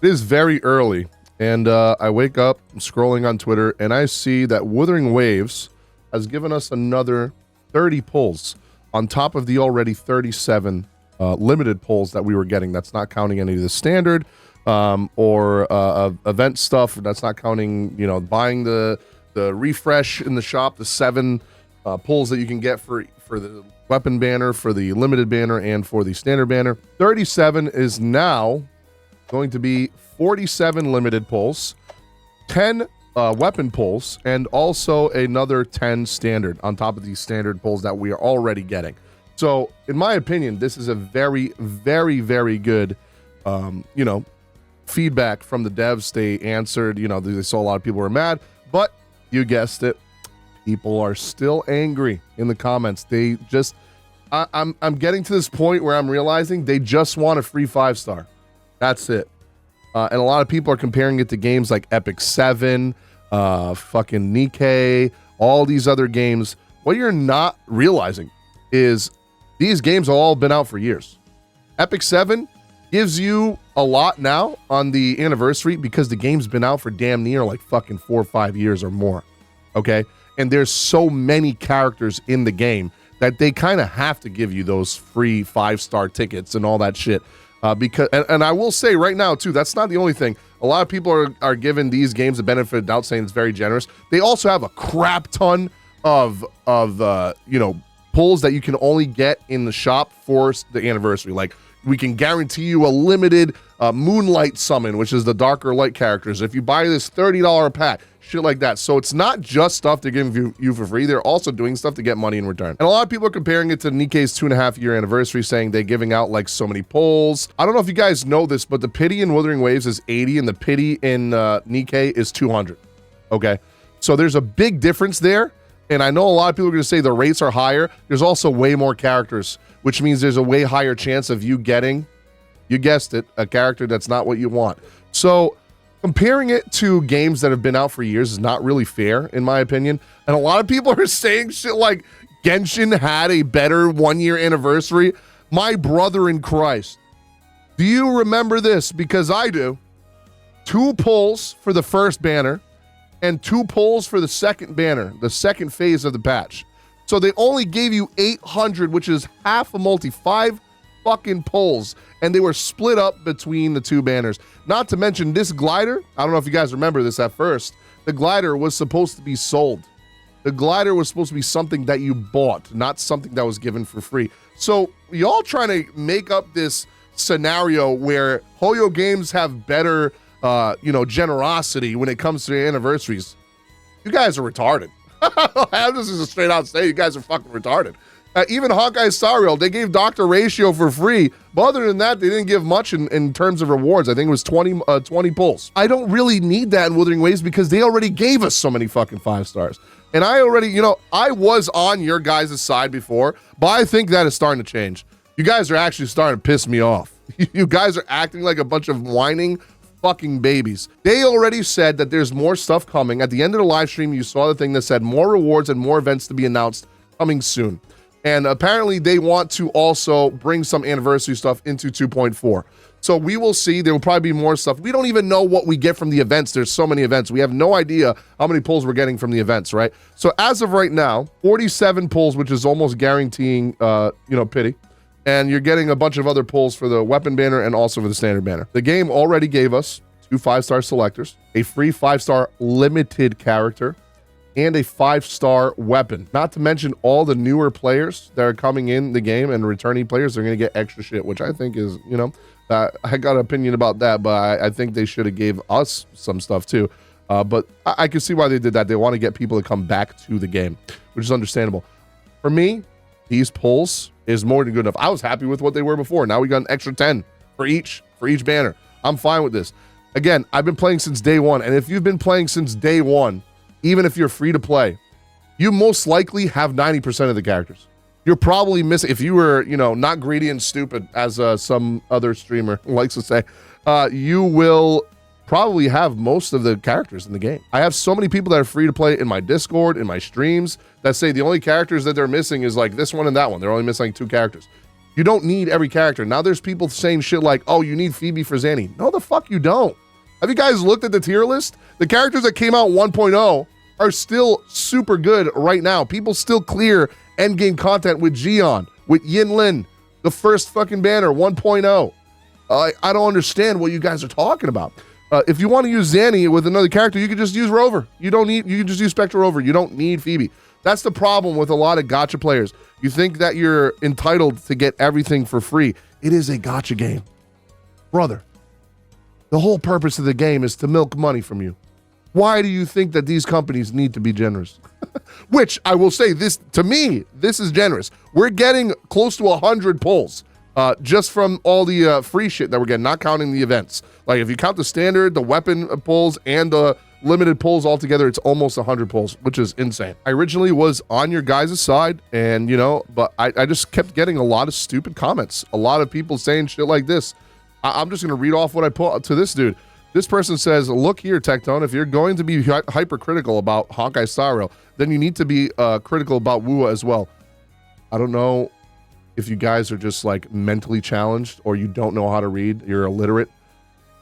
It is very early, and I wake up, I'm scrolling on Twitter, and I see that Wuthering Waves has given us another 30 pulls on top of the already 37 limited pulls that we were getting. That's not counting any of the standard or event stuff. That's not counting, buying the refresh in the shop, the 7 pulls that you can get for the weapon banner, for the limited banner, and for the standard banner. 37 is now going to be 47 limited pulls, 10 weapon pulls, and also another 10 standard on top of these standard pulls that we are already getting. So, in my opinion, this is a very, very, very good, feedback from the devs. They answered, they saw a lot of people were mad, but you guessed it, people are still angry in the comments. They just, I'm getting to this point where I'm realizing they just want a free 5-star. That's it. And a lot of people are comparing it to games like Epic 7, fucking Nikkei, all these other games. What you're not realizing is these games have all been out for years. Epic 7 gives you a lot now on the anniversary because the game's been out for damn near like fucking 4 or 5 years or more. Okay? And there's so many characters in the game that they kind of have to give you those free 5-star tickets and all that shit. Because I will say right now too, that's not the only thing. A lot of people are giving these games the benefit of doubt, saying it's very generous. They also have a crap ton of pulls that you can only get in the shop for the anniversary. Like, we can guarantee you a limited Moonlight summon, which is the darker light characters. If you buy this $30 pack, shit like that. So it's not just stuff they're giving you for free. They're also doing stuff to get money in return. And a lot of people are comparing it to Nikkei's 2.5-year anniversary, saying they're giving out like so many pulls. I don't know if you guys know this, but the pity in Wuthering Waves is 80 and the pity in Nikkei is 200. Okay, so there's a big difference there. And I know a lot of people are going to say the rates are higher. There's also way more characters, which means there's a way higher chance of you getting, you guessed it, a character that's not what you want. So comparing it to games that have been out for years is not really fair, in my opinion. And a lot of people are saying shit like Genshin had a better 1-year anniversary. My brother in Christ, do you remember this? Because I do. 2 pulls for the first banner and 2 pulls for the second banner, the second phase of the patch. So they only gave you 800, which is half a multi, 5 fucking pulls, and they were split up between the 2 banners. Not to mention this glider, I don't know if you guys remember this at first, the glider was supposed to be sold. The glider was supposed to be something that you bought, not something that was given for free. So y'all trying to make up this scenario where Hoyo Games have better generosity when it comes to the anniversaries. You guys are retarded. This is a straight out say, you guys are fucking retarded. Even Hawkeye Star Rail, they gave Dr. Ratio for free, but other than that, they didn't give much in terms of rewards. I think it was 20 pulls. I don't really need that in Wuthering Waves because they already gave us so many fucking 5 stars. And I already, I was on your guys' side before, but I think that is starting to change. You guys are actually starting to piss me off. You guys are acting like a bunch of whining fucking babies. They already said that there's more stuff coming. At the end of the live stream, you saw the thing that said more rewards and more events to be announced coming soon. And apparently they want to also bring some anniversary stuff into 2.4. So we will see. There will probably be more stuff. We don't even know what we get from the events. There's so many events. We have no idea how many pulls we're getting from the events, right? So as of right now, 47 pulls, which is almost guaranteeing, pity. And you're getting a bunch of other pulls for the weapon banner and also for the standard banner. The game already gave us 2 5-star selectors, a free 5-star limited character, and a 5-star weapon. Not to mention all the newer players that are coming in the game and returning players are going to get extra shit, which I think is, I got an opinion about that, but I think they should have gave us some stuff too. But I can see why they did that. They want to get people to come back to the game, which is understandable. For me, these pulls is more than good enough. I was happy with what they were before. Now we got an extra 10 for each banner. I'm fine with this. Again, I've been playing since day one, and if you've been playing since day one, even if you're free to play, you most likely have 90% of the characters. You're probably missing, if you were, not greedy and stupid, as some other streamer likes to say, you will probably have most of the characters in the game. I have so many people that are free to play in my Discord, in my streams, that say the only characters that they're missing is like this one and that one. They're only missing like 2 characters. You don't need every character. Now there's people saying shit like, oh, you need Phoebe for Zanny. No, the fuck you don't. Have you guys looked at the tier list? The characters that came out 1.0 are still super good right now. People still clear endgame content with Gion, with Yin Lin, the first fucking banner, 1.0. I don't understand what you guys are talking about. If you want to use Zanny with another character, you can just use Rover. You can just use Spectre Rover. You don't need Phoebe. That's the problem with a lot of gacha players. You think that you're entitled to get everything for free. It is a gacha game. Brother, the whole purpose of the game is to milk money from you. Why do you think that these companies need to be generous? Which I will say, this to me, this is generous. We're getting close to 100 pulls just from all the free shit that we're getting, not counting the events. Like if you count the standard, the weapon pulls, and the limited pulls all together, it's almost 100 pulls, which is insane. I originally was on your guys' side, and but I just kept getting a lot of stupid comments. A lot of people saying shit like this. I'm just gonna read off what I put to this dude. This person says, look here, Tectone, if you're going to be hypercritical about Honkai Star Rail, then you need to be critical about WuWa as well. I don't know if you guys are just like mentally challenged, or you don't know how to read, you're illiterate,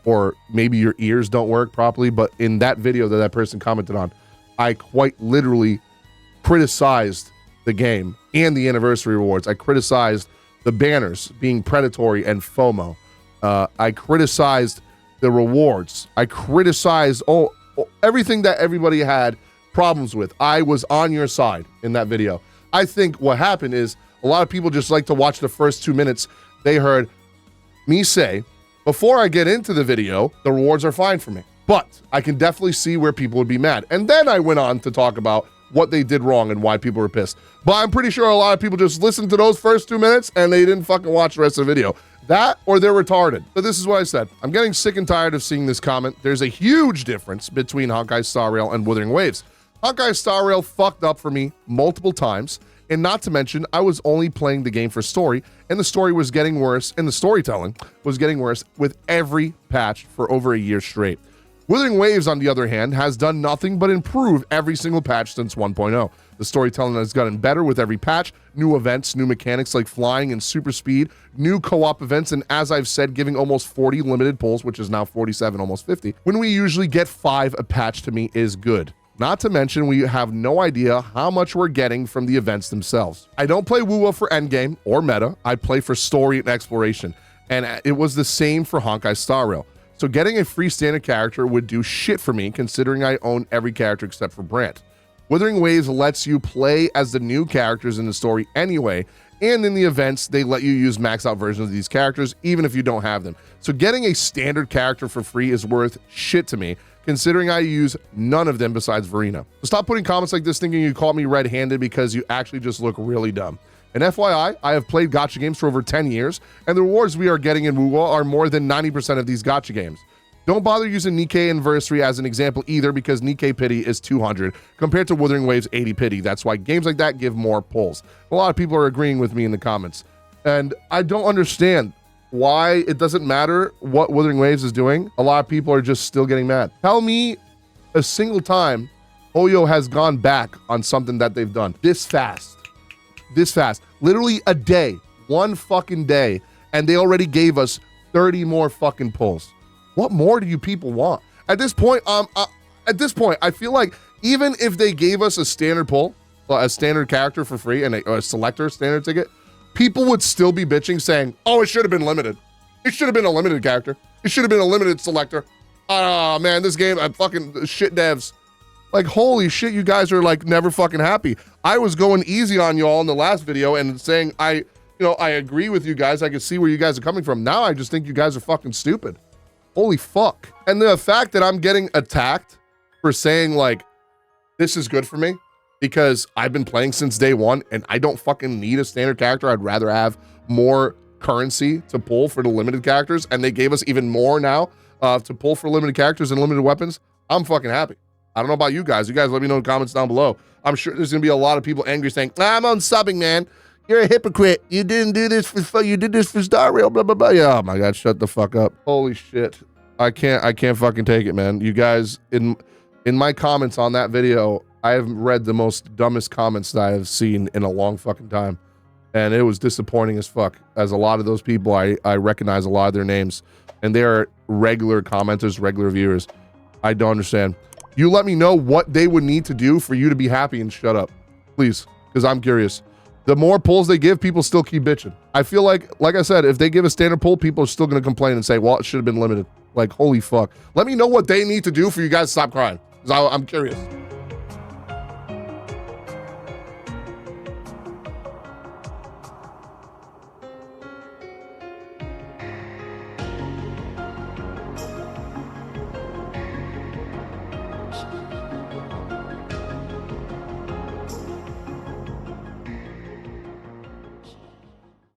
or maybe your ears don't work properly. But in that video that person commented on, I quite literally criticized the game and the anniversary rewards. I criticized the banners being predatory and FOMO. I criticized the rewards. I criticized everything that everybody had problems with. I was on your side in that video. I think what happened is a lot of people just like to watch the first 2 minutes. They heard me say, before I get into the video, the rewards are fine for me. But I can definitely see where people would be mad. And then I went on to talk about what they did wrong and why people were pissed. But I'm pretty sure a lot of people just listened to those first 2 minutes and they didn't fucking watch the rest of the video. That or they're retarded. So this is what I said. I'm getting sick and tired of seeing this comment. There's a huge difference between Honkai Star Rail and Wuthering Waves. Honkai Star Rail fucked up for me multiple times. And not to mention, I was only playing the game for story, and the story was getting worse, and the storytelling was getting worse with every patch for over a year straight. Wuthering Waves, on the other hand, has done nothing but improve every single patch since 1.0. The storytelling has gotten better with every patch, new events, new mechanics like flying and super speed, new co-op events, and as I've said, giving almost 40 limited pulls, which is now 47, almost 50, when we usually get 5 a patch to me is good. Not to mention, we have no idea how much we're getting from the events themselves. I don't play WuWa for endgame or meta. I play for story and exploration. And it was the same for Honkai Star Rail. So getting a free standard character would do shit for me, considering I own every character except for Brant. Wuthering Waves lets you play as the new characters in the story anyway, and in the events, they let you use maxed out versions of these characters, even if you don't have them. So getting a standard character for free is worth shit to me, considering I use none of them besides Verena. So stop putting comments like this thinking you caught me red-handed because you actually just look really dumb. And FYI, I have played gacha games for over 10 years, and the rewards we are getting in WuWa are more than 90% of these gacha games. Don't bother using Nikkei Anniversary as an example either, because Nikkei Pity is 200 compared to Wuthering Waves 80 Pity. That's why games like that give more pulls. A lot of people are agreeing with me in the comments. And I don't understand why it doesn't matter what Wuthering Waves is doing. A lot of people are just still getting mad. Tell me a single time Oyo has gone back on something that they've done this fast. Literally a day, one fucking day, and they already gave us 30 more fucking pulls. What more do you people want? At this point, I feel like even if they gave us a standard pull, a standard character for free, and a selector standard ticket, people would still be bitching saying, oh, it should have been limited. It should have been a limited character. It should have been a limited selector. Oh man, this game, I'm fucking shit devs. Like, holy shit, you guys are like never fucking happy. I was going easy on y'all in the last video and saying I agree with you guys. I can see where you guys are coming from. Now I just think you guys are fucking stupid. Holy fuck. And the fact that I'm getting attacked for saying like, this is good for me because I've been playing since day one and I don't fucking need a standard character. I'd rather have more currency to pull for the limited characters. And they gave us even more now to pull for limited characters and limited weapons. I'm fucking happy. I don't know about you guys. You guys let me know in the comments down below. I'm sure there's gonna be a lot of people angry saying, I'm unsubbing, man. You're a hypocrite. You didn't do this for you did this for Star Rail, blah, blah, blah. Yeah, oh my God, shut the fuck up. Holy shit. I can't fucking take it, man. You guys, in my comments on that video, I have read the most dumbest comments that I have seen in a long fucking time. and it was disappointing as fuck. As a lot of those people, I recognize a lot of their names, and they are regular commenters, regular viewers. I don't understand. You let me know what they would need to do for you to be happy and shut up, please, because I'm curious. The more pulls they give, people still keep bitching. I feel like I said, if they give a standard pull, people are still going to complain and say, well, it should have been limited. Like, holy fuck. Let me know what they need to do for you guys to stop crying, because I'm curious.